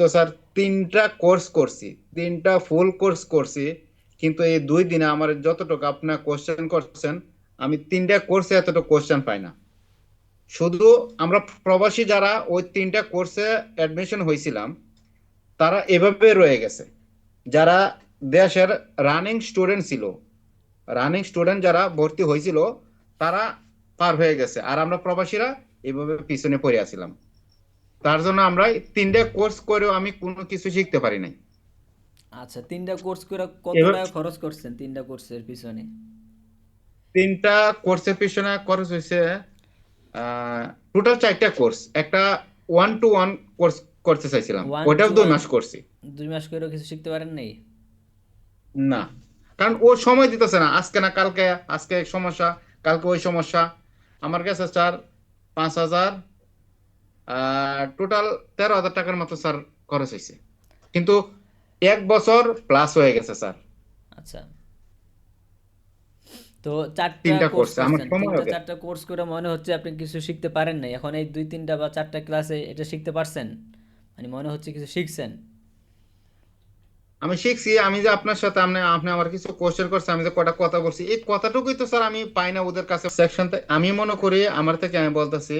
তো স্যার তিনটা কোর্স করছি, তিনটা ফুল কোর্স করছি, কিন্তু এই 2 দিনে আমার যতটুকু আপনার কোশ্চেন করছেন, আমি তিনটা কোর্সে এতটুকু কোশ্চেন পাই না। শুধু আমরা প্রবাসী যারা ওই তিনটা কোর্সে অ্যাডমিশন হয়েছিলাম, তারা এভাবে রয়ে গেছে। যারা দেশের রানিং স্টুডেন্ট ছিল, রানিং স্টুডেন্ট যারা ভর্তি হয়েছিল, তারা পার হয়ে গেছে, আর আমরা প্রবাসীরা এভাবে পিছনে পড়ে আছিলাম। তার জন্য আমরা এই তিনটা কোর্স করেও আমি কোনো কিছু শিখতে পারি নাই। আচ্ছা, তিনটা কোর্স করে কত এবার টাকা খরচ করছেন তিনটা কোর্সের পিছনে? তিনটা কোর্সের পিছনে খরচ হয়েছে, টোটাল 4টা কোর্স। একটা 1-to-1 কোর্স করতে চাইছিলাম, ওয়ান ওটাও টু 2 মাস ওয়ান করছি। 2 মাস করেও কিছু শিখতে পারেন নাই? না, কারণ ও সময় দিতেছে না, আজকে না কালকে, আজকে এক সমস্যা, কালকে ওই সমস্যা। আমার কাছে স্যার 5,000, টোটাল 13,000 টাকার মতো স্যার খরচ হয়েছে, কিন্তু 1 বছর প্লাস হয়ে গেছে স্যার। আচ্ছা, তো চারটা তিনটা কোর্স কোর্সে আমার করছেন, সময় তিনটা হবে। চারটা কোর্স করে মনে হচ্ছে আপনি কিছু শিখতে পারেন নাই। এখন এই দুই তিনটা বা চারটা ক্লাসে এটা শিখতে পারছেন, মানে মনে হচ্ছে কিছু শিখছেন। আমি শিখছি, আমি যে আপনার সাথে আপনি আপনি আমার কিছু কোশ্চেন করছে, আমি যে কটা কথা বলছি, এই কথাটুকুই তো স্যার আমি পাই না ওদের কাছে সেকশন। আমি মনে করি আমার থেকে, আমি বলতেছি,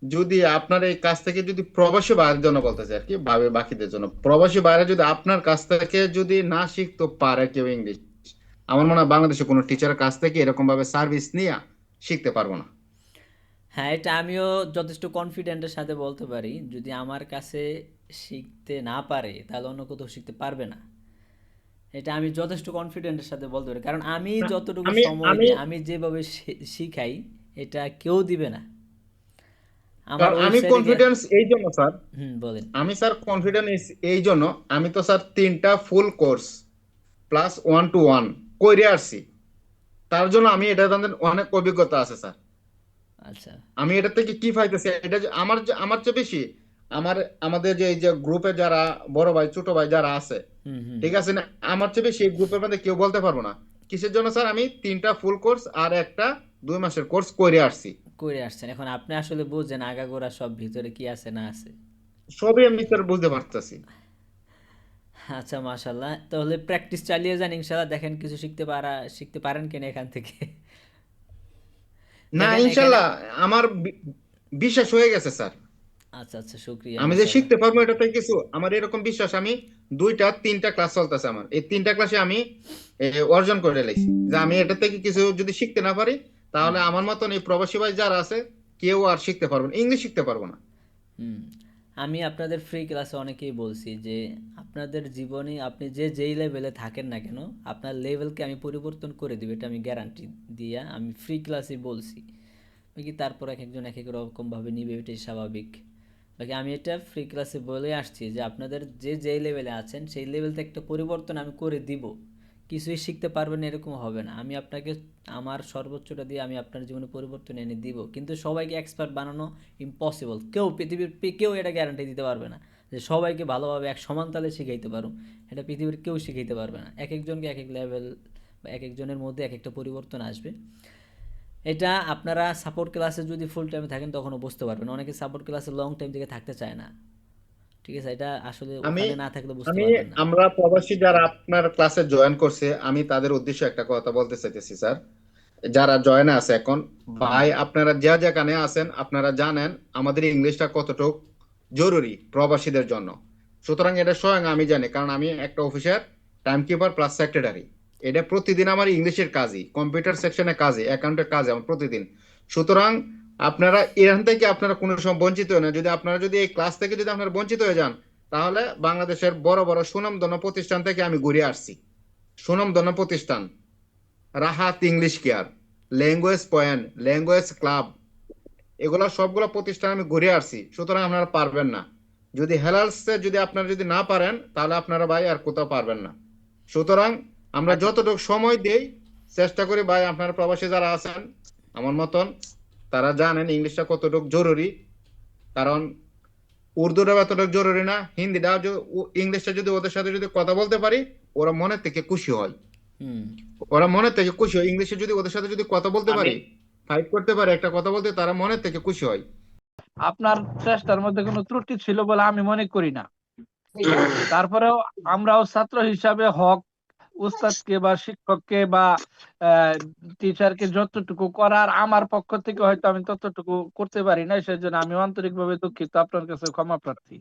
যদি আপনার এই কাছ থেকে যদি প্রবাসী বাইরের জন্য বলতেছে আর কি, ভাবে বাকিদের জন্য, প্রবাসী বাইরে যদি আপনার কাছ থেকে যদি না শিখতে পারে কেউ ইংলিশ, আমার মনে হয় বাংলাদেশে কোনো টিচারের কাছ থেকে এরকম ভাবে সার্ভিস নিয়ে শিখতে পারবো না। হ্যাঁ, এটা আমিও যথেষ্ট কনফিডেন্টের সাথে বলতে পারি, যদি আমার কাছে শিখতে না পারে তাহলে অন্য কোথাও শিখতে পারবে না। এটা আমি যথেষ্ট কনফিডেন্টের সাথে বলতে পারি, কারণ আমি না, যতটুকু আমি সময় আমি দিই, আমি যেভাবে শিখাই, এটা কেউ দিবে না। আমার আমি ওয়েবসাইটে গিয়ে। কনফিডেন্স এই জন্য স্যার, হুম, বলেন। আমি স্যার কনফিডেন্স এই জন্য, আমি তো স্যার তিনটা ফুল কোর্স প্লাস 1-to-1 করে আসছি। তার জন্য আমি এটা অনেক অভিজ্ঞতা আছে স্যার। আচ্ছা। আমি এটা থেকে কি পাইতেছি, এটা যে আমার চেয়ে বেশি, আমার আমাদের যে এই যে গ্রুপে যারা বড় ভাই ছোট ভাই যারা আছে, হুম, হুম। ঠিক আছে না, আমার চেয়ে বেশি এই গ্রুপের মধ্যে কেউ বলতে পারবো না। কিসের জন্য স্যার, আমি তিনটা ফুল কোর্স আর একটা 2 মাসের কোর্স করে আসছি। করে আসছেন, এখন আপনি আসলে বুঝছেন আগাগোড়া সব ভিতরে কি আছে না আছে। সবই আমি স্যার বুঝতে পারতেছি। আচ্ছা, মাশাল্লাহ, তাহলে প্র্যাকটিস চালিয়ে যান, ইনশাল্লাহ দেখেন কিছু শিখতে পারেন কিনা এখান থেকে। না, দেখেন এখানে। ইনশাল্লাহ, আমার বিশ্বাস হয়ে গেছে স্যার। আচ্ছা, আচ্ছা, শুক্রিয়া, আমি যে মাশাল্লাহ। শিখতে পারবো এটাতে কিছু আমার এরকম বিশ্বাস। আমি 2-3টা ক্লাস চলতেছে আমার, এই তিনটা ক্লাসে আমি অর্জন করে লেছি যে আমি এটা থেকে কিছু যদি শিখতে না পারি, তাহলে হুম, আমার মতন এই প্রবাসী ভাই যারা আছে, কেউ আর শিখতে পারবো না, ইংলিশ শিখতে পারবো না। হুম। আমি আপনাদের ফ্রি ক্লাসে অনেকেই বলছি যে আপনাদের জীবনে আপনি যেই লেভেলে থাকেন না কেন, আপনার লেভেলকে আমি পরিবর্তন করে দিব, এটা আমি গ্যারান্টি দিয়া আমি ফ্রি ক্লাসে বলছি। বাকি তারপর এক একজন এক এক রকমভাবে নিবে, এটাই স্বাভাবিক। বাকি আমি এটা ফ্রি ক্লাসে বলে আসছি যে আপনাদের যেই লেভেলে আছেন সেই লেভেল থেকে একটা পরিবর্তন আমি করে দিব। কিছুই শিখতে পারবেন না এরকম হবে না, আমি আপনাকে আমার সর্বোচ্চটা দিয়ে আমি আপনার জীবনে পরিবর্তন এনে দিব, কিন্তু সবাইকে এক্সপার্ট বানানো ইম্পসিবল। কেউ এটা গ্যারান্টি দিতে পারবে না যে সবাইকে ভালোভাবে এক সমান তালে শিখাইতে পারো। এটা পৃথিবীর কেউ শিখাইতে পারবে না, এক একজনকে এক এক লেভেল বা এক একজনের মধ্যে এক একটা পরিবর্তন আসবে। এটা আপনারা সাপোর্ট ক্লাসে যদি ফুল টাইমে থাকেন তখনও বুঝতে পারবেন, অনেকে সাপোর্ট ক্লাসে লং টাইম থেকে থাকতে চায় না। ঠিক আছে, এটা আসলে আমি ওখানে না থাকলে বুঝতে আমি পারবেন না। আমরা প্রবাসী যারা আপনার ক্লাসে জয়েন করছে, আমি তাদের উদ্দেশ্যে একটা কথা বলতে চাইতেছি স্যার। যারা জয়েন আছে এখন, হুম, ভাই আপনারা যা যেখানে আছেন, আপনারা জানেন আমাদের ইংলিশটা কতটুকু জরুরি প্রবাসীদের জন্য। সুতরাং এটা স্বয়ং আমি জানি, কারণ আমি একটা অফিসের টাইম কিপার প্লাস সেক্রেটারি। এটা প্রতিদিন আমার ইংলিশের কাজই, কম্পিউটার সেকশনে কাজে, অ্যাকাউন্টের কাজে আমার প্রতিদিন। সুতরাং আপনারা এখান থেকে আপনারা কোনো সময় বঞ্চিত হন না। যদি আপনারা যদি এই ক্লাস থেকে যদি আপনারা বঞ্চিত হয়ে যান, তাহলে বাংলাদেশের বড় বড় সুনামধন্য প্রতিষ্ঠান থেকে আমি ঘুরে আসছি। সুনামধন্য প্রতিষ্ঠান, Rahat English care, language point, language club, এগুলা সবগুলো প্রতিষ্ঠান আমি ঘুরে আসছি। সুতরাং আপনারা পারবেন না, যদি হেলালসে যদি আপনারা যদি না পারেন, তাহলে আপনারা ভাই আর কোথাও পারবেন না। সুতরাং আমরা আচ্ছা। যতটুকু সময় দেই, চেষ্টা করি ভাই, আপনারা প্রবাসী যারা আছেন আমার মতন, তারা জানেন ইংলিশটা কতটুকু জরুরি। কারণ উর্দুটা এতটুকু জরুরি না, হিন্দিটা ইংলিশটা যদি ওদের সাথে যদি কথা বলতে পারি, ওরা মনের থেকে খুশি হয়। হুম। ওরা মনের থেকে খুশি হয়, ইংলিশে যদি ওদের সাথে যদি কথা বলতে আমি পারি, ফাইট করতে পারি, একটা কথা বলতে, তারা মনের থেকে খুশি হয়। আপনার চেষ্টার মধ্যে কোনো ত্রুটি ছিল বলে আমি মনে করি না। তারপরেও আমরাও ছাত্র হিসাবে হক উস্তাদকে বা শিক্ষককে বা টিচারকে যতটুকু করার আমার পক্ষ থেকে হয়তো আমি ততটুকু করতে পারি না, সেজন্য আমি আন্তরিকভাবে দুঃখিত, আপনার কাছে ক্ষমা প্রার্থী।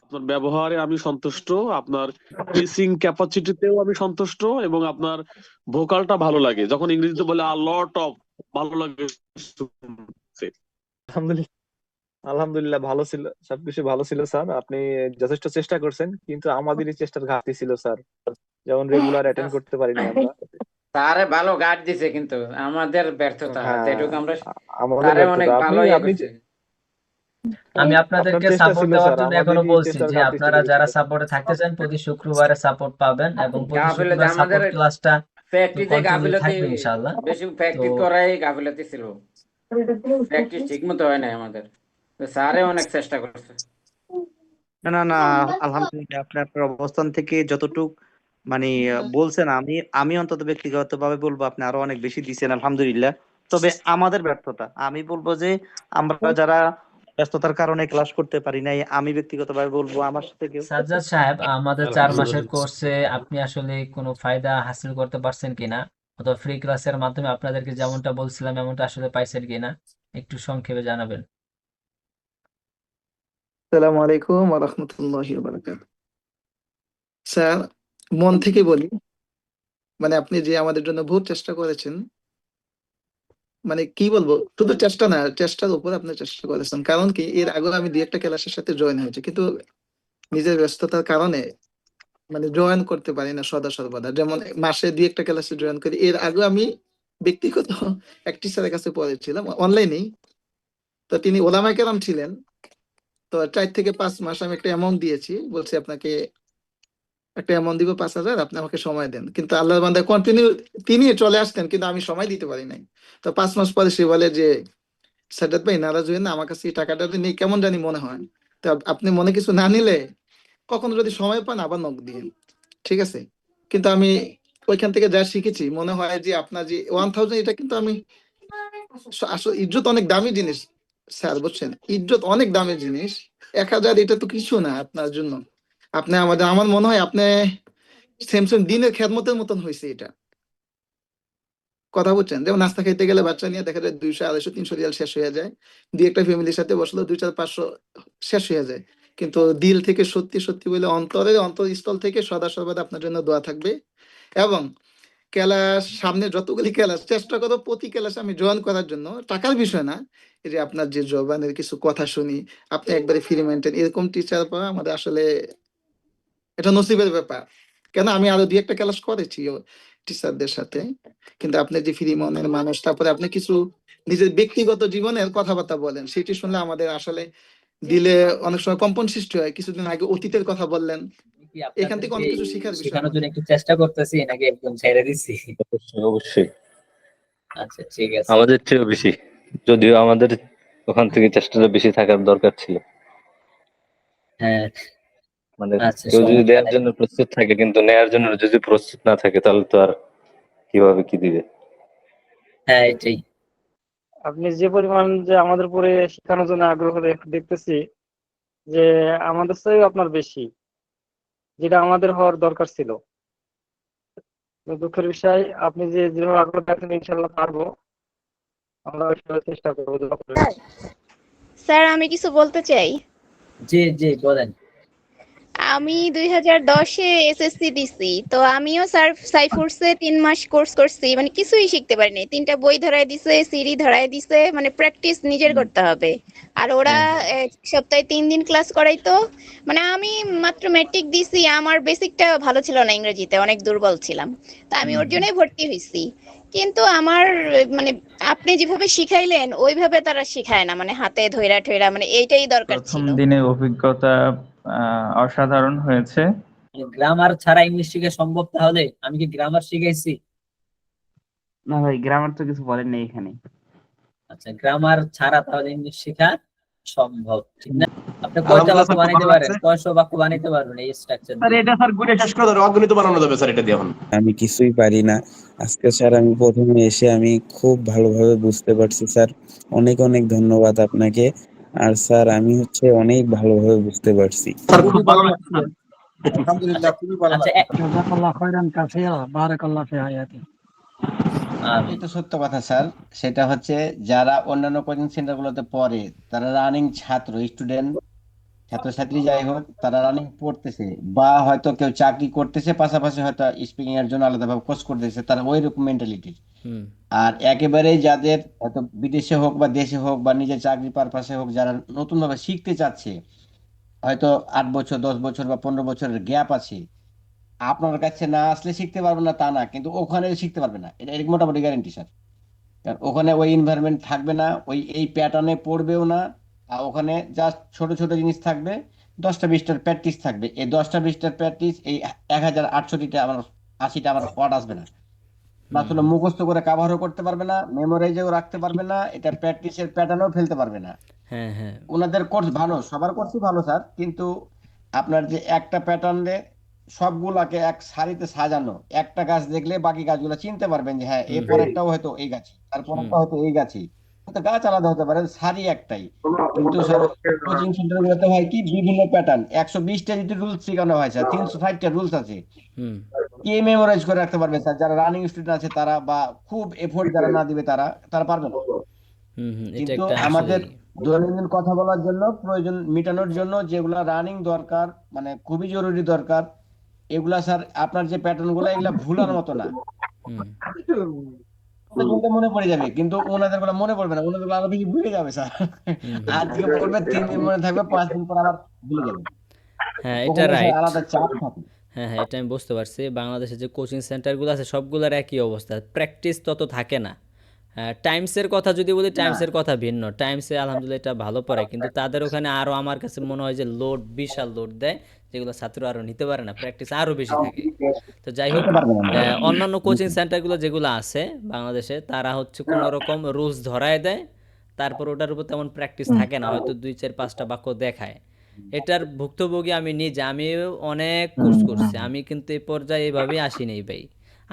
আপনার ব্যবহারে আমি সন্তুষ্ট, আপনার টিচিং ক্যাপাসিটিতেও আমি সন্তুষ্ট, এবং আপনার ভোকালটা ভালো লাগে যখন ইংরেজিতে বলে আ লট অফ, ভালো লাগে শুনতে। আলহামদুলিল্লাহ, আলহামদুলিল্লাহ ভালো ছিল, সবকিছু ভালো ছিল স্যার। আপনি যথেষ্ট চেষ্টা করছেন, কিন্তু আমাদেরই চেষ্টার ঘাটতি ছিল স্যার, যেমন রেগুলার অ্যাটেন্ড করতে পারিনি আমরা। স্যারে ভালো গাইড দিছে, কিন্তু আমাদের ব্যর্থতা হ্যাঁ, যেটুকু আমরা আমাদের স্যারে অনেক ব্যর্থতা। ভালো আপনি ইয়ে আপনি করছে। আমি আপনার আপনাদেরকে চেষ্টা সাপোর্ট ছিল দেওয়ার স্যার, জন্য এখনো আমাদেরই বলছি চেষ্টার যে ঘাটতি আপনারা ছিল যারা কিছুটা। সাপোর্টে থাকতে চান প্রতি শুক্রবারে সাপোর্ট পাবেন, এবং প্রতি গাফিলতি শুক্রবার আমাদের সাপোর্ট ক্লাসটা প্র্যাকটিসে কন্টিনিউ গাফিলতি, থাকবে ইনশাআল্লাহ। বেশি তো প্র্যাকটিস করাই গাফিলতি ছিল, প্র্যাকটিস ঠিক মতো হয় না আমাদের। তো স্যারে অনেক চেষ্টা করছে। না না না, আলহামদুলিল্লাহ আপনি আপনার অবস্থান থেকে যতটুক মানে বলছেন, আমি অন্তত ব্যক্তিগতভাবে বলবো আপনি আরো অনেক বেশি দিচ্ছেন, আলহামদুলিল্লাহ। তবে আমাদের ব্যর্থতা, আমি বলবো যে আমরা যারা ব্যস্ততার কারণে ক্লাস করতে পারি নাই, আমি ব্যক্তিগতভাবে বলবো আমার সাথে কেউ। সাজ্জাদ সাহেব, আমাদের 4 মাসের কোর্সে আপনি আসলে কোনো ফায়দা হাসিল করতে পারছেন কিনা, অথবা ফ্রি ক্লাসের মাধ্যমে আপনাদেরকে যেমনটা বলছিলাম এমনটা আসলে পাইছেন কিনা, একটু সংক্ষেপে জানাবেন। আসসালামু আলাইকুম ওয়া রাহমাতুল্লাহি ওয়া বারাকাতুহু। স্যার, মন থেকে বলি, মানে আপনি যে আমাদের জন্য বহুত চেষ্টা করেছেন, মানে কি বলবো, শুধু চেষ্টা না, চেষ্টার উপর আপনি চেষ্টা করেছেন। কারণ কি, এর আগে আমি দুই একটা ক্লাসের সাথে জয়েন হয়েছে, কিন্তু নিজের ব্যস্ততার কারণে মানে জয়েন করতে পারি না সদা সর্বদা। যেমন মাসে দুই একটা ক্লাসে জয়েন করি। এর আগে আমি ব্যক্তিগত এক টিচারের কাছে পড়েছিলাম অনলাইনেই। তো তিনি ওলামায়ে কেরাম ছিলেন। তো 4 থেকে 5 মাস আমি একটা অ্যামাউন্ট দিয়েছি, বলছি আপনাকে একটা অ্যামাউন্ট দিব 5,000, আপনি আমাকে সময় দেন। কিন্তু আল্লাহর বান্দা কন্টিনিউ তিনি চলে আসতেন, কিন্তু আমি সময় দিতে পারি নাই। তো 5 মাস পরে সে বলে যে, সাজ্জাদ ভাই নারাজ হইেন না, আমার কাছে এই টাকাটা নেই, কেমন জানি মনে হয়। তো আপনি মনে কিছু না নিলে কখনো যদি সময় পান আবার নক দিন, ঠিক আছে? কিন্তু আমি ওইখান থেকে যা শিখেছি, মনে হয় যে আপনার যে 1,000, এটা কিন্তু আমি আসলে ইজ্জত অনেক দামি জিনিস স্যার, বুঝছেন? ইজ্জত অনেক দামি জিনিস। 1,000 এটা তো কিছু না আপনার জন্য। আপনি আমার মনে হয় আপনি সেম সেম দিনের খেদমতের মতন হয়েছে এটা। কথা বুঝছেন? যেমন নাস্তা খাইতে গেলে বাচ্চা নিয়ে দেখা যায় 200, 250, 300 রিয়াল শেষ হয়ে যায়। দুই একটা ফ্যামিলির সাথে বসলো 2, 4, 500 শেষ হয়ে যায়। কিন্তু দিল থেকে সত্যি সত্যি বলে অন্তরস্থল থেকে সদা সর্বদা আপনার জন্য দোয়া থাকবে। এবং ক্লাস সামনে যতগুলি ক্লাস চেষ্টা করো প্রতি ক্লাসে আমি জয়েন করার জন্য। টাকার বিষয় না, এই যে আপনার যে জবানের কিছু কথা শুনি, আপনি একবারে ফ্রি মেনটেন, এরকম টিচার পাওয়া আমাদের আসলে এটা নসিবের ব্যাপার। কেন, আমি আরো দুই একটা ক্লাস করেছি টিচারদের সাথে। কিন্তু আপনি যে ফ্রি মনের মানুষ, তারপরে আপনি কিছু নিজের ব্যক্তিগত জীবনের কথাবার্তা বলেন, সেটি শুনলে আমাদের আসলে দিলে অনেক সময় কম্পন সৃষ্টি হয়। কিছুদিন আগে অতীতের কথা বললেন, কি এখান থেকে অনেক আপনাদেরকে কিছু শেখার বিষয় শেখানোর জন্য আমাদের। একটু চেষ্টা করতেছি নাকি একদম ছেড়ে দিচ্ছি? অবশ্যই অবশ্যই, আচ্ছা ঠিক আছে। আমাদের চেয়েও বেশি, যদিও আমাদের ওখান থেকে চেষ্টাটা বেশি থাকার দরকার ছিল। হ্যাঁ, মানে আচ্ছা কেউ যদি সমস্যা দেওয়ার নেই। জন্য প্রস্তুত থাকে কিন্তু নেয়ার জন্য যদি প্রস্তুত না থাকে, তাহলে তো আর কিভাবে কি দিবে। হ্যাঁ এটাই। আপনি যে পরিমাণ যে আমাদের উপরে শেখানোর জন্য আগ্রহ দেখতেছি, যে আমাদের চেয়েও আপনার বেশি, যেটা আমাদের হওয়ার দরকার ছিল। তো দুঃখের বিষয়, আপনি যে যেভাবে আগ্রহ দেখেন ইনশাল্লাহ পারবো, আমরা ওইভাবে চেষ্টা করবো। দোয়া করবেন। স্যার, আমি কিছু বলতে চাই। জি জি বলেন। আমি 2010-এ এসএসসি দিছি। তো আমিও স্যার সাইফুরসে 3 মাস কোর্স করছি, মানে কিছুই শিখতে পারিনি। 3টা বই ধরায় দিছে, সিডি ধরায় দিছে, মানে প্র্যাকটিস নিজের করতে হবে। আর ওরা হ্যাঁ, এক সপ্তাহে 3 দিন ক্লাস করাইতো। মানে আমি মাত্র ম্যাট্রিক দিছি, আমার বেসিকটা ভালো ছিল না, ইংরেজিতে অনেক দুর্বল ছিলাম। তো আমি ওর জন্যই ভর্তি হয়েছি। কিন্তু আমার মানে আপনি যেভাবে শিখাইলেন ওইভাবে তারা শিখায় না, মানে হাতে ধইরা ঠইরা, মানে এইটাই দরকার প্রথম ছিল। দিনের অভিজ্ঞতা অসাধারণ হয়েছে। গ্রামার ছাড়া ইংলিশ শিখা সম্ভব? তাহলে আমি কি গ্রামার শিখাইছি? না ভাই, গ্রামার তো কিছু বলেন না এখানে। আচ্ছা, গ্রামার ছাড়া তাহলে ইংলিশ শেখা সম্ভব, ঠিক না? আপনি কয়টা বাক্য বানাইতে পারেন, কয়শো বাক্য বানাইতে পারবেন এই স্ট্রাকচার দিয়ে? এটা স্যার গুণে শেষ করে দেবে, অগণিত বানানো যাবে স্যার এটা দিয়ে এখন। আমি কিছুই পারি না। আজকে স্যার আমি প্রথমে এসে আমি খুব ভালোভাবে বুঝতে পারছি স্যার। অনেক অনেক ধন্যবাদ আপনাকে। আর স্যার আমি হচ্ছে অনেক ভালোভাবে বুঝতে পারছি। স্যার খুব ভালো লাগছে, আলহামদুলিল্লাহ খুবই ভালো আচ্ছা লাগছে। জাযাকাল্লাহ খাইরান কাসীরা বারাকাল্লাহ ফি হায়াতি। আমিন। তো সত্য কথা স্যার, সেটা হচ্ছে যারা অন্যান্য কোচিং সেন্টার গুলোতে পড়ে, তারা রানিং ছাত্র, স্টুডেন্ট, ছাত্রছাত্রী যাই হোক, তারা রানিং পড়তেছে বা হয়তো কেউ চাকরি করতেছে, পাশাপাশি হয়তো স্পিকিং এর জন্য আলাদাভাবে কোর্স করতেছে, তারা ওই রকম মেন্টালিটির। হুম আর একেবারেই যাদের হয়তো বিদেশে হোক বা দেশে হোক বা নিজের চাকরি পারপাসে হোক, যারা নতুন ভাবে শিখতে চাচ্ছে, হয়তো 8 বছর 10 বছর বা 15 বছরের গ্যাপ আছে, আপনার কাছে না আসলে শিখতে পারবে না তা না, কিন্তু ওখানে শিখতে পারবে না, এটা এর মোটামুটি গ্যারেন্টি স্যার। কারণ ওখানে ওই এনভায়রনমেন্ট থাকবে না, ওই এই প্যাটার্নে পড়বেও না। আর ওখানে জাস্ট ছোট ছোট জিনিস থাকবে, 10টা 20টার প্র্যাকটিস থাকবে। এই 10টা 20টার প্র্যাকটিস, এই 1068টা আমার 80টা আমার ওয়ার্ড আসবে না, হুম আসলে মুখস্থ করে কাভারও করতে পারবে না, মেমোরাইজেও রাখতে পারবে না, এটা প্র্যাকটিসের প্যাটার্নও ফেলতে পারবে না। হ্যাঁ হ্যাঁ ওনাদের কোর্স ভালো, সবার কোর্সই ভালো স্যার, কিন্তু আপনার যে একটা প্যাটার্নে সবগুলাকে এক সারিতে সাজানো, একটা গাছ দেখলে বাকি গাছগুলো চিনতে পারবেন যে হ্যাঁ এর হুম পরেরটাও হয়তো এই গাছ, হুম তারপরেরটা হয়তো এই গাছই, তো গাছ আলাদা হতে পারে, সারি একটাই। কিন্তু স্যার কোচিং সেন্টার গুলোতে হয় কি, বিভিন্ন প্যাটার্ন, 120টা যদি রুলস শেখানো হয় স্যার, 360টা রুলস আছে, হুম কে মেমোরাইজ করে রাখতে পারবে স্যার? যারা রানিং স্টুডেন্ট আছে তারা, বা খুব এফোর্ট যারা না দিবে তারা, তারা পারবে না। এটা কিন্তু একটা আমাদের আসলেই দৈনন্দিন কথা বলার জন্য, প্রয়োজন মেটানোর জন্য যেগুলা রানিং দরকার, মানে খুবই জরুরি দরকার, এগুলা স্যার আপনার যে প্যাটার্ন গুলো, এগুলা ভুলার মতো না। হুম ওদের বলতে মনে পড়ে যাবে, কিন্তু ওনাদের গুলো মনে পড়বে না, ওনাদের গুলো আরো বেশি ভুলে যাবে স্যার। হুম হুম আজকে পড়বে, 3 দিন মনে থাকবে, 5 দিন পর আবার ভুলে যাবে। হ্যাঁ এটা ওখানে স্যার রাইট। আলাদা চাপ থাকে। হ্যাঁ হ্যাঁ এটা আমি বুঝতে পারছি, বাংলাদেশে যে কোচিং সেন্টারগুলো আছে সবগুলোর একই অবস্থা, প্র্যাকটিস তত থাকে না। হ্যাঁ, টাইমসের কথা যদি বলি, টাইমসের কথা ভিন্ন, টাইমসে আলহামদুলিল্লাহ এটা ভালো পড়ায়, কিন্তু তাদের ওখানে আরও আমার কাছে মনে হয় যে লোড, বিশাল লোড দেয়, যেগুলো ছাত্র আরও নিতে পারে না, প্র্যাকটিস আরও বেশি থাকে। তো যাই হোক, নিতে পারবে না। অন্যান্য কোচিং সেন্টারগুলো যেগুলো আছে বাংলাদেশে, তারা হচ্ছে কোনো রকম রুলস ধরায় দেয়, তারপর ওটার উপর তেমন প্র্যাকটিস থাকে না, হয়তো 2 4 5টা বাক্য দেখায়। এটার ভুক্তভোগী আমি নিজে, আমিও অনেক কোর্স করছি, আমি কিন্তু এই পর্যায়ে এভাবেই আসিনি ভাই।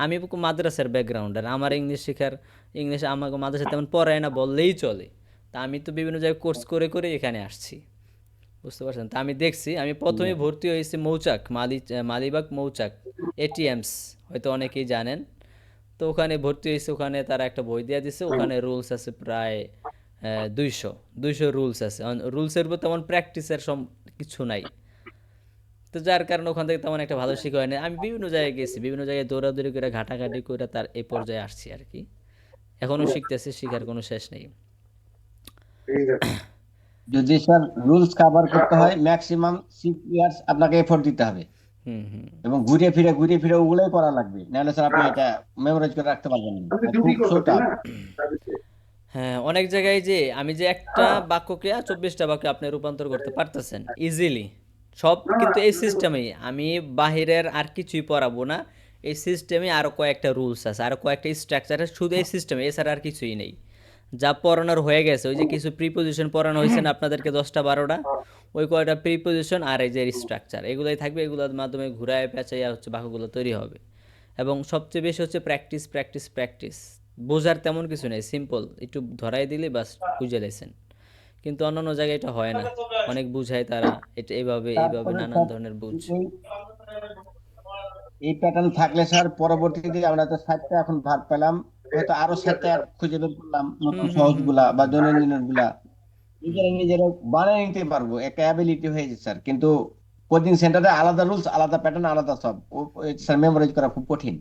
আমি মাদ্রাসার ব্যাকগ্রাউন্ডের, আমার ইংলিশ শেখার, ইংলিশ আমাকে মাদ্রাসা তেমন পড়ায় না বললেই চলে। তা আমি তো বিভিন্ন জায়গায় কোর্স করে করে এখানে আসছি, বুঝতে পারছেন? তা আমি দেখছি, আমি প্রথমে ভর্তি হয়েছি মৌচাক, মালিবাগ মৌচাক, এটিএমস, হয়তো অনেকেই জানেন। তো ওখানে ভর্তি হয়েছে, ওখানে তারা একটা বই দিয়ে দিছে, ওখানে রুলস আছে প্রায় 200 রুলস আছে। রুলসের উপর তেমন প্র্যাকটিসের কিছু নাই। তো যার কারণে ওখান থেকে তেমন একটা ভালো শিখা হয়নি। আমি বিভিন্ন জায়গায় গেছি, বিভিন্ন জায়গায় দৌড়াদৌড়ি করে, ঘাটাঘাটি করে তার এই পর্যায়ে আসছি আর কি। এখনো শিখতেছি, শিখার কোনো শেষ নেই। যদি স্যার রুলস কভার করতে হয়, ম্যাক্সিমাম 6 ইয়ার্স আপনাকে এফোর্ট দিতে হবে, হুম হুম এবং ঘুরে ফিরে ওগুলোই করা লাগবে, নাহলে স্যার আপনি এটা মেমোরাইজ করে রাখতে পারবেন না, খুব সো টাফ। হ্যাঁ, অনেক জায়গায় যে আমি যে একটা বাক্যকে 24টা বাক্যে আপনি রূপান্তর করতে পারতেছেন ইজিলি, সব কিন্তু এই সিস্টেমেই। আমি বাহিরের আর কিছুই পড়াবো না, এই সিস্টেমে আরও কয়েকটা রুলস আছে, আরও কয়েকটা স্ট্রাকচার আছে, শুধু এই সিস্টেমে, এছাড়া আর কিছুই নেই। যা পড়ানোর হয়ে গেছে, ওই যে কিছু প্রিপোজিশন পড়ানো হয়েছে না আপনাদেরকে 10টা 12টা, ওই কয়টা প্রিপোজিশন আর এই যে স্ট্রাকচার, এগুলোই থাকবে, এগুলোর মাধ্যমে ঘুরায় পেঁচাইয়া হচ্ছে বাক্যগুলো তৈরি হবে। এবং সবচেয়ে বেশি হচ্ছে প্র্যাকটিস প্র্যাকটিস প্র্যাকটিস। বোঝার তেমন কিছু নেই, সিম্পল, একটু ধরাই দিলে বাস বুঝে লেছেন। কিন্তু অন্যান্য জায়গায় এটা হয় না, অনেক বুঝায় তারা, এটা এইভাবে এইভাবে তারপরে নানান স্যার ধরনের বুঝ। এই এই প্যাটার্ন থাকলে স্যার পরবর্তীতে আমরা তো 60টা এখন ভাগ পেলাম, হয়তো আরো 60টা খুঁজে বের করলাম, হুম নতুন হুম সহজ হুম গুলা হুম বা হুম দৈনন্দিনের গুলা হুম নিজেরা নিজেরা বানিয়ে নিতে পারবো, একটা অ্যাবিলিটি হয়েছে স্যার। কিন্তু কোচিং সেন্টারে আলাদা রুলস, আলাদা প্যাটার্ন, আলাদা সব, স্যার মেমোরাইজ করা খুব কঠিন।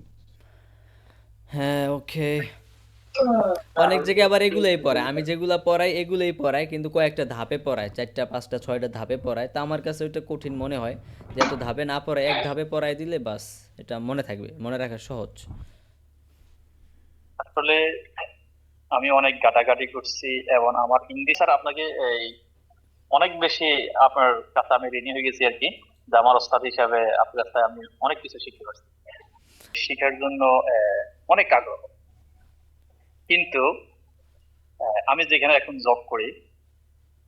হ্যাঁ ওকে। অনেক জায়গায় আবার এগুলোই পড়ায়, আমি যেগুলা পড়াই এগুলোই পড়াই, কিন্তু কয়েকটা ধাপে পড়ায়, 4টা 5টা 6টা ধাপে পড়ায়। তা আমার কাছে ওইটা কঠিন মনে হয়, যে এত ধাপে না পড়ায় এক ধাপে পড়ায় দিলে বাস এটা মনে থাকবে, মনে রাখা সহজ। আসলে আমি অনেক ঘাটাঘাটি করছি, এবং আমার ইংলিশ আর আপনাকে এই অনেক বেশি আপনার কাছে আমি ঋণী হয়ে গেছি আর কি, যে আমার ওস্তাদ হিসাবে আপনার কাছে আমি অনেক কিছু শিখতে পারছি, শিখার জন্য অনেক আগ্রহ। কিন্তু আমি যেখানে এখন জব করি,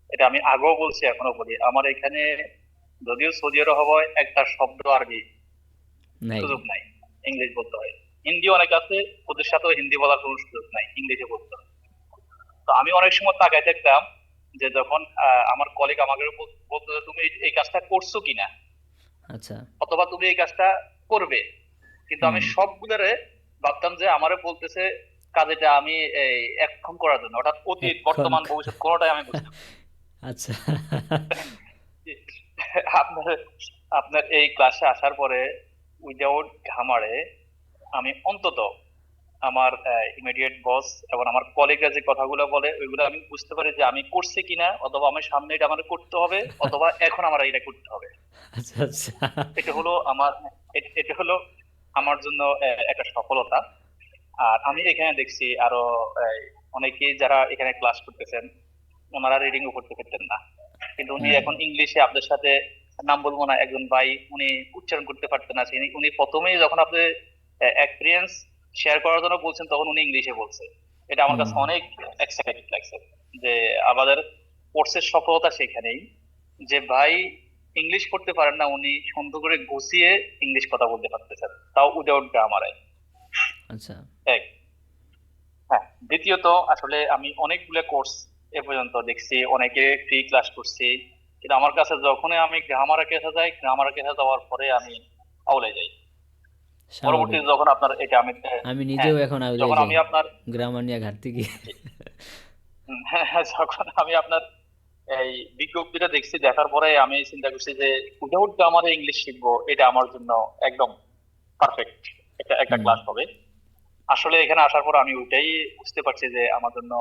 এটা আমি আগেও বলছি এখনো বলি, আমার এখানে যদিও সৌদি আরব হয়, একটা শব্দ আরবি নাই। সুযোগ নাই, ইংলিশ বলতে হয়। হিন্দি অনেক আছে, ওদের সাথেও হিন্দি বলার কোনো সুযোগ নাই, ইংলিশে বলতে হয়। তো আমি অনেক সময় তাকায় দেখতাম যে যখন আমার কলিগ আমাকে বলতো যে তুমি এই কাজটা করছো কিনা, আচ্ছা। অথবা তুমি এই কাজটা করবে, কিন্তু আমি সবগুলোরে ভাবতাম যে আমারে বলতেছে কাজটা আমি এই এক্ষণ করার জন্য, অর্থাৎ অতীত, এখন বর্তমান, ভবিষ্যৎ কোনোটাই আমি বুঝতাম না। আচ্ছা। আপনার আপনার এই ক্লাসে আসার পরে উইদাউট ঘামারে আমি অন্তত আমার ইমিডিয়েট বস এবং আমার কলিগরা যে কথাগুলো বলে ওইগুলো আমি বুঝতে পারি যে আমি করছি কিনা, অথবা আমি সামনে এটা আমার করতে হবে, অথবা এখন আমার এটা করতে হবে। আচ্ছা আচ্ছা। এটা হলো আমার এটা হলো আমার জন্য একটা সফলতা। আর আমি এখানে দেখছি আরো অনেকেই যারা এখানে ক্লাস করতেছেন ওনারা রিডিংও করতে পারতেন না, কিন্তু উনি হ্যাঁ। এখন ইংলিশে আপনাদের সাথে, নাম বলবো না, একজন ভাই উনি উচ্চারণ করতে পারতেন না, উনি প্রথমেই যখন আপনি এক্সপিরিয়েন্স শেয়ার করার জন্য বলছেন তখন উনি ইংলিশে বলছে। এটা আমার কাছে অনেক এক্সাইটেড লাগছে যে আমাদের কোর্সের সফলতা সেখানেই যে ভাই ইংলিশ করতে পারেন না, উনি সুন্দর করে গুছিয়ে ইংলিশ কথা বলতে পারতেছেন, তাও উইদাউট গ্রামারে। আচ্ছা। এক। হ্যাঁ, দ্বিতীয়ত আসলে আমি অনেকগুলো কোর্স এ পর্যন্ত দেখছি, অনেকে ফ্রি ক্লাস করছি, কিন্তু আমার কাছে যখনই আমি গ্রামারের কাছে যাই, গ্রামারের কাছে যাওয়ার পরে আমি আউলে যাই। স্বাভাবিক। পরবর্তীতে যখন আপনার এটা আমি আমি নিজেও এখন আউলে যখন যাই আমি আপনার গ্রামার নিয়ে ঘাটতি গিয়ে। যখন আমি আপনার এই বিজ্ঞপ্তিটা দেখছি, দেখার পরে আমি চিন্তা করছি যে উইদাউট গ্রামারে ইংলিশ শিখবো, এটা আমার জন্য একদম পারফেক্ট একটা ক্লাস হবে। আসলে এখানে আসার পর আমি ওইটাই বুঝতে পারছি যে আমার জন্য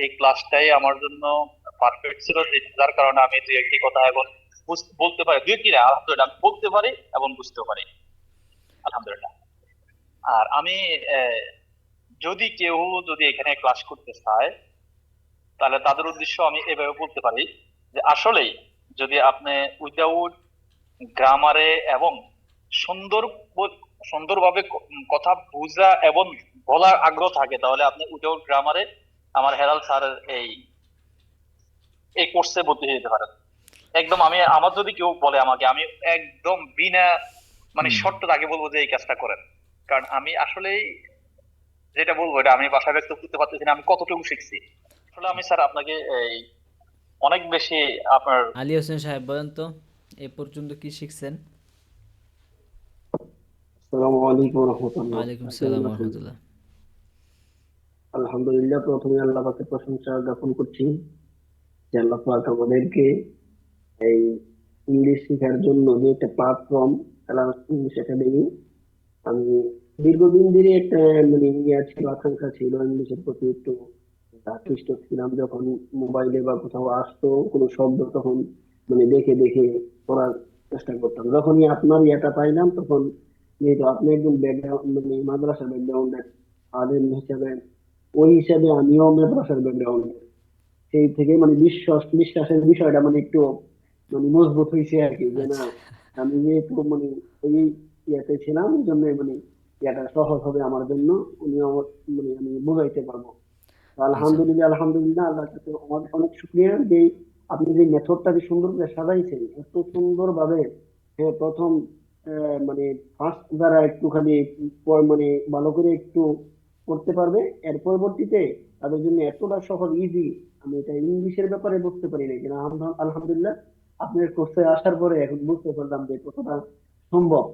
এই ক্লাসটাই আমার জন্য পারফেক্ট ছিল, যার কারণে আমি দুই একটি কথা এখন বলতে পারি, দুই একটি না, আলহামদুলিল্লাহ আমি বলতে পারি এবং বুঝতেও পারি, আলহামদুলিল্লাহ। আর আমি যদি কেউ এখানে ক্লাস করতে চায় তাহলে তাদের উদ্দেশ্য আমি এভাবে বলতে পারি যে আসলেই যদি আপনি উইদাউট গ্রামারে এবং সুন্দরভাবে কথা বোঝা এবং বলার আগ্রহ থাকে, তাহলে আপনি উইদাউট গ্রামারে আমার হেলাল স্যারের এই কোর্সে ভর্তি হয়ে যেতে পারেন। একদম আমার যদি কেউ বলে আমাকে, আমি একদম বিনা শর্ত আগে বলবো যে এই কাজটা করেন, কারণ আমি আসলেই যেটা বলবো এটা আমি বাসায় ব্যক্ত করতে পারতেছি না আমি কতটুকু শিখছি। আসলে আমি স্যার আপনাকে অনেক বেশি আপনার। আলী হোসেন সাহেব বলেন তো এ পর্যন্ত কি শিখছেন? আসসালামু আলাইকুম রহমতুল্লাহ। ওয়ালাইকুম সালাম রহমতুল্লাহ। আলহামদুলিল্লাহ, প্রথমে আল্লাহ পাকের প্রশংসা জ্ঞাপন করছি যে আল্লাহ পাক আমাদেরকে এই ইংলিশ শেখার জন্য যে একটা প্ল্যাটফর্ম ইংলিশ একাডেমি, আমি দীর্ঘদিন ধরে একটা ইয়ে ছিল, আকাঙ্ক্ষা ছিল ইংলিশের প্রতি একটু আকৃষ্ট ছিলাম। যখন মোবাইলে বা কোথাও আসতো কোনো শব্দ তখন দেখে দেখে পড়ার চেষ্টা করতাম। যখনই আপনার ইয়েটা পাইলাম তখন যেহেতু আপনি একজন ব্যাকগ্রাউন্ড মাদ্রাসা ব্যাকগ্রাউন্ডের আলেম হিসেবে, ওই হিসেবে আমিও মাদ্রাসার ব্যাকগ্রাউন্ডের, সেই থেকে বিশ্বাসের বিষয়টা একটু মজবুত হয়েছে আর কি, যে না আমি যেহেতু ওই ইয়েতে ছিলাম এই জন্য ইয়েটা সহজ হবে আমার জন্য, উনি আমার আমি বুঝাইতে পারবো। আলহামদুলিল্লাহ আলহামদুলিল্লাহ, আল্লাহর কাছে অনেক শুকরিয়া যে আপনি যে মেথডটা যে সুন্দর করে সাজাইছেন, এত সুন্দর ভাবে। প্রথম ফার্স্ট যারা একটুখানি ভালো করে একটু করতে পারবে, এর পরবর্তীতে তাদের জন্য এতটা সহজ ইজি, আমি এটা ইংলিশের ব্যাপারে বুঝতে পারি না, কিন্তু আলহামদুলিল্লাহ আপনার কোর্সে আসার পরে এখন বুঝতে পারলাম যে কতটা সম্ভব,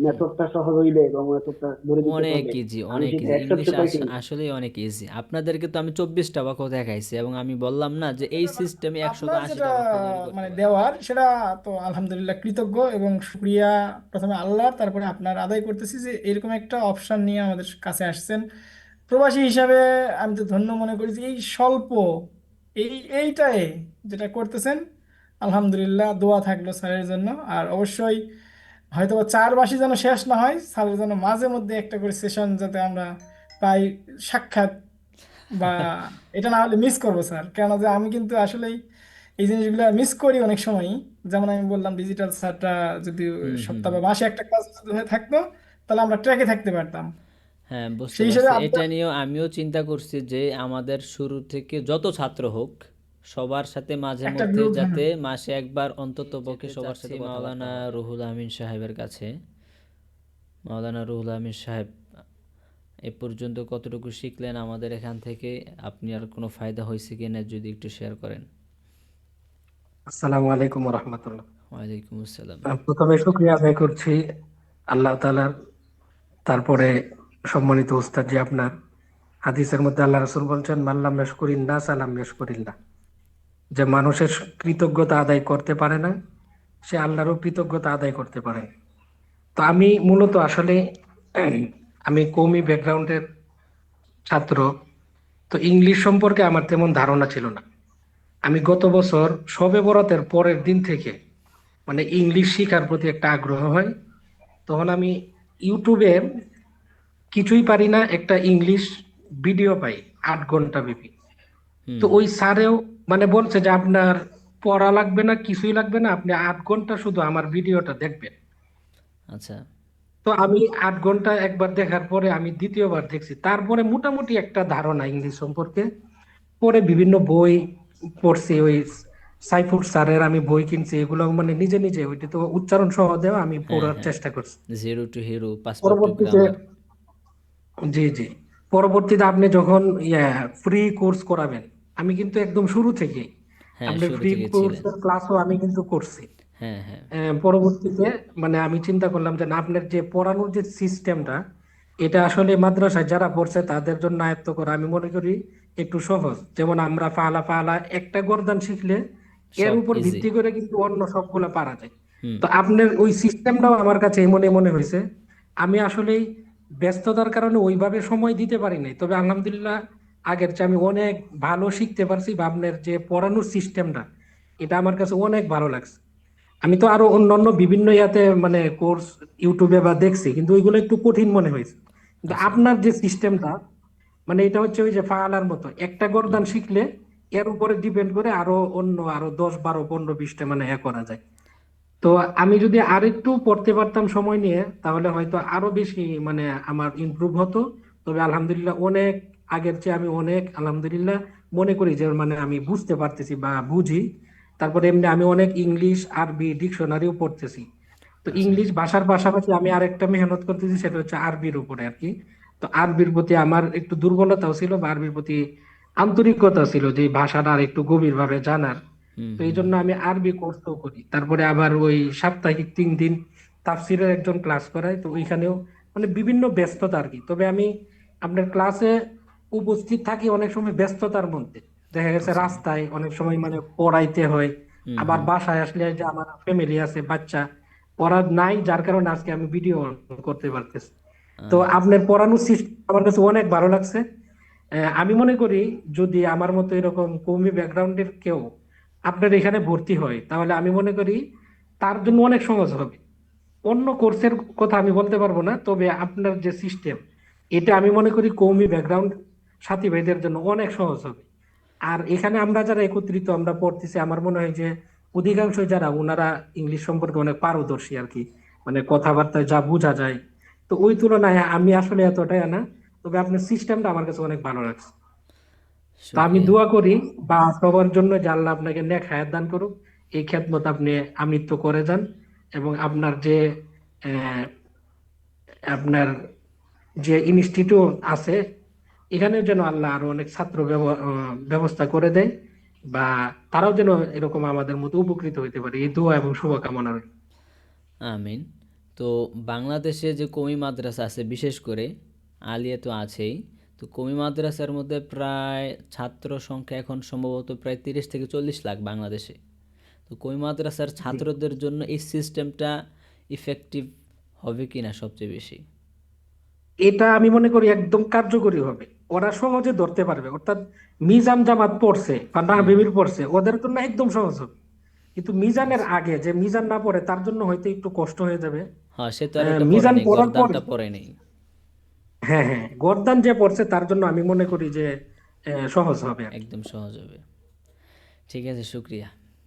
মেথডটা সহজ হইলে এবং মেথডটা ধরে দিতে অনেক পারলে। ইজি, আমি অনেক সেটা ইজি অ্যাকসেপ্ট ইংলিশ পাইছি। আসলেই অনেক ইজি। আপনাদেরকে তো আমি 24টা বাক্য দেখাইছি এবং আমি বললাম না যে এই সিস্টেমে আপনার 180টা যেটা বাক্য তৈরি করতে পারবেন। দেওয়ার সেটা তো আলহামদুলিল্লাহ কৃতজ্ঞ এবং শুকরিয়া প্রথমে আল্লাহর, তারপরে আপনার আদায় করতেছি যে এরকম একটা অপশন নিয়ে আমাদের কাছে আসছেন। প্রবাসী হিসাবে আমি তো ধন্য মনে করি যে এই স্বল্প এইটাই যেটা করতেছেন, আলহামদুলিল্লাহ। দোয়া থাকলো স্যারের জন্য। আর অবশ্যই হয়তো 4 মাসই যেন শেষ না হয়, স্যারের জন্য মাঝে মধ্যে একটা করে সেশন যাতে আমরা পাই, সাক্ষাৎ, বা এটা না হলে মিস করবো স্যার। কেন যে আমি কিন্তু আসলেই এই জিনিসগুলো মিস করি অনেক সময়ই। যেমন আমি বললাম ডিজিটাল স্যারটা যদি সপ্তাহে বা মাসে একটা ক্লাস হয়ে থাকতো তাহলে আমরা ট্র্যাকে থাকতে পারতাম। হ্যাঁ, বুঝতে সেই হিসেবে পারছি। এটা আপনার নিয়েও আমিও চিন্তা করছি যে আমাদের শুরু থেকে যত ছাত্র হোক সবার সাথে মাঝে একটা মধ্যে গ্রুপ, যাতে মাসে একবার অন্তত পক্ষে সবার সাথে কথাবার্তা মাওলানা রুহুল আমিন সাহেবের কাছে। মাওলানা রুহুল আমিন সাহেব এ পর্যন্ত কতটুকু শিখলেন আমাদের এখান থেকে, আপনি আর কোনো ফায়দা হয়েছে কিনা যদি একটু শেয়ার করেন। আসসালামু আলাইকুম রহমতুল্লাহ। ওয়ালাইকুম আসসালাম। প্রথমে শুকরিয়া আদায় করছি আল্লাহ তাআলার, তারপরে সম্মানিত উস্তাদ জি আপনার। হাদিসের মধ্যে আল্লাহ রাসূল বলছেন, মাল্লাম ইয়াশকুরিন নাস লাম ইয়াশকুরিল্লাহ, যে মানুষের কৃতজ্ঞতা আদায় করতে পারে না, সে আল্লাহরও কৃতজ্ঞতা আদায় করতে পারে না। তো আমি মূলত আসলে আমি কওমি ব্যাকগ্রাউন্ডের ছাত্র, তো ইংলিশ সম্পর্কে আমার তেমন ধারণা ছিল না। আমি গত বছর শবে বরাতের পরের দিন থেকে মানে ইংলিশ শেখার প্রতি একটা আগ্রহ হয়। তখন আমি ইউটিউবে কিছুই পারি না একটা ইংলিশ ভিডিও পাই 8 ঘন্টা ব্যাপী। তো ওই স্যারেও মানে বলছে যে আপনার পড়া লাগবে না, কিছুই লাগবে না, আপনি 8 ঘন্টা শুধু আমার ভিডিওটা দেখবেন। আচ্ছা। তো আমি 8 ঘন্টা একবার দেখার পরে আমি দ্বিতীয়বার দেখছি, তারপরে মোটামুটি একটা ধারণা ইংলিশ সম্পর্কে। পরে বিভিন্ন বই পড়ছি, ওই সাইফুর স্যারের আমি বই কিনছি, এগুলো মানে নিজে নিজে ওইটা তো উচ্চারণ সহ দেওয়া, আমি হ্যাঁ পড়ার হ্যাঁ, চেষ্টা করছি। Zero two hero, passport to পরবর্তীতে গ্রামার। জি জি, পরবর্তীতে আপনি যখন ফ্রি কোর্স করাবেন, আমি কিন্তু একদম শুরু থেকেই হ্যাঁ, আপনার শুরু ফ্রি থেকে ছিলেন। কোর্সের ক্লাসও আমি কিন্তু করছি। হ্যাঁ হ্যাঁ। পরবর্তীতে মানে আমি চিন্তা করলাম যে না, আপনার যে পড়ানোর যে সিস্টেমটা, এটা আসলে মাদ্রাসায় যারা পড়ছে তাদের জন্য আয়ত্ত করা আমি মনে করি একটু সহজ। যেমন আমরা ফালা ফালা একটা গর্দান শিখলে এর সব উপর ইজি। ভিত্তি করে কিন্তু অন্য সবগুলো পারা যায়। হুম। তো আপনার ওই সিস্টেমটাও আমার কাছে মনে মনে হয়েছে। আমি আসলেই ব্যস্ততার কারণে ওইভাবে সময় দিতে পারি নাই, তবে আলহামদুলিল্লাহ আগের চেয়ে আমি অনেক ভালো শিখতে পারছি, বা আপনার যে পড়ানোর সিস্টেমটা এটা আমার কাছে অনেক ভালো লাগছে। আমি তো আরো অন্যান্য বিভিন্ন ইয়াতে মানে কোর্স ইউটিউবে বা দেখছি, কিন্তু ওইগুলো একটু কঠিন মনে হয়েছে। কিন্তু আচ্ছা। আপনার যে সিস্টেমটা মানে এটা হচ্ছে ওই যে ফালার মতো একটা গর্দান শিখলে এর উপরে ডিপেন্ড করে আরো অন্য আরো 10 12 15 20টা মানে করা যায়। তো আমি যদি আরেকটু পড়তে পারতাম সময় নিয়ে, তাহলে হয়তো আরো বেশি মানে আমার ইমপ্রুভ হতো। তবে আলহামদুলিল্লাহ অনেক আগের চেয়ে আমি অনেক আলহামদুলিল্লাহ মনে করি যে মানে আমি বুঝতে পারতেছি বা বুঝি। তারপরে এমনি আমি অনেক ইংলিশ আরবি ডিকশনারিও পড়তেছি। তো আচ্ছা। ইংলিশ ভাষার পাশাপাশি আমি আরেকটা মেহনত করতেছি, সেটা হচ্ছে আরবির উপরে আর কি। তো আরবির প্রতি আমার একটু দুর্বলতাও ছিল, বা আরবির প্রতি আন্তরিকতা ছিল যে ভাষাটা আর একটু গভীর ভাবে জানার। হুম তো এই হুম জন্য আমি আরবি কোর্সও করি। তারপরে আবার ওই সাপ্তাহিক 3 দিন তাফসিরের একজন ক্লাস করায়, তো ওইখানেও মানে বিভিন্ন ব্যস্ততা আর কি। তবে আমি আপনার ক্লাসে উপস্থিত থাকি অনেক সময় ব্যস্ততার মধ্যে, দেখা গেছে আচ্ছা। রাস্তায় অনেক সময় মানে পড়াইতে হয়, হুম আবার হুম। বাসায় আসলে যে আমার ফ্যামিলি আছে বাচ্চা, পড়া নাই, যার কারণে আজকে আমি ভিডিও করতে পারতেছি। তো আপনার পড়ানোর সিস্টেম আমার কাছে অনেক ভালো লাগছে। আমি মনে করি যদি আমার মতো এরকম কওমি ব্যাকগ্রাউন্ডের কেউ আপনার এখানে ভর্তি হয়, তাহলে আমি মনে করি তার জন্য অনেক সহজ হবে। অন্য কোর্সের কথা আমি বলতে পারবো না, তবে আপনার যে সিস্টেম এটা আমি মনে করি কওমি ব্যাকগ্রাউন্ড সাথী ভাইদের জন্য অনেক সহজ হবে। আর এখানে আমরা যারা একত্রিত আমরা পড়তেছি, আমার মনে হয় যে অধিকাংশ যারা ওনারা ইংলিশ সম্পর্কে অনেক পারদর্শী আর কি, মানে কথাবার্তায় যা বোঝা যায়। তো ওই তুলনায় আমি আসলে এতটাই না, তবে আপনার সিস্টেমটা আমার কাছে অনেক ভালো লাগছে। তো আমি শুক্রিয়া। দোয়া করি বা সবার জন্য যে আল্লাহ আপনাকে নেক হায়াত দান করুক, এই খেদমত আপনি আমৃত্য করে যান, এবং আপনার যে আহ, আপনার যে ইনস্টিটিউট আছে এখানে যেন আল্লাহ আরো অনেক ছাত্র ব্যবস্থা করে দেয়, বা তারাও যেন এরকম আমাদের মতো উপকৃত হইতে পারে, এই দোয়া এবং শুভকামনা রইল। আমিন। তো বাংলাদেশে যে কওমি মাদ্রাসা আছে, বিশেষ করে আলিয়া তো আছেই, তো কওমি মাদ্রাসার মধ্যে প্রায় ছাত্র সংখ্যা এখন সম্ভবত প্রায় 30 থেকে 40 লাখ বাংলাদেশে। তো কওমি মাদ্রাসার ছাত্রদের জন্য এই সিস্টেমটা ইফেক্টিভ হবে কিনা সবচেয়ে বেশি? এটা আমি মনে করি একদম কার্যকরী হবে, ওরা সহজে ধরতে পারবে। অর্থাৎ মিজান জামাত পড়ছে বা নাবিবির পড়ছে, ওদের জন্য একদম সহজ হবে। কিন্তু মিজানের আগে যে মিজান না পড়ে তার জন্য হয়তো একটু কষ্ট হয়ে যাবে। হ্যাঁ, সে তো আর এটা পড়ে মিজান নেই, পড়ার পরে গর্দানটা পড়ে নেই। হ্যাঁ হ্যাঁ, গর্দান যে পড়ছে তার জন্য আমি মনে করি যে সহজ হবে আর কি। একদম সহজ হবে। ঠিক আছে, শুক্রিয়া।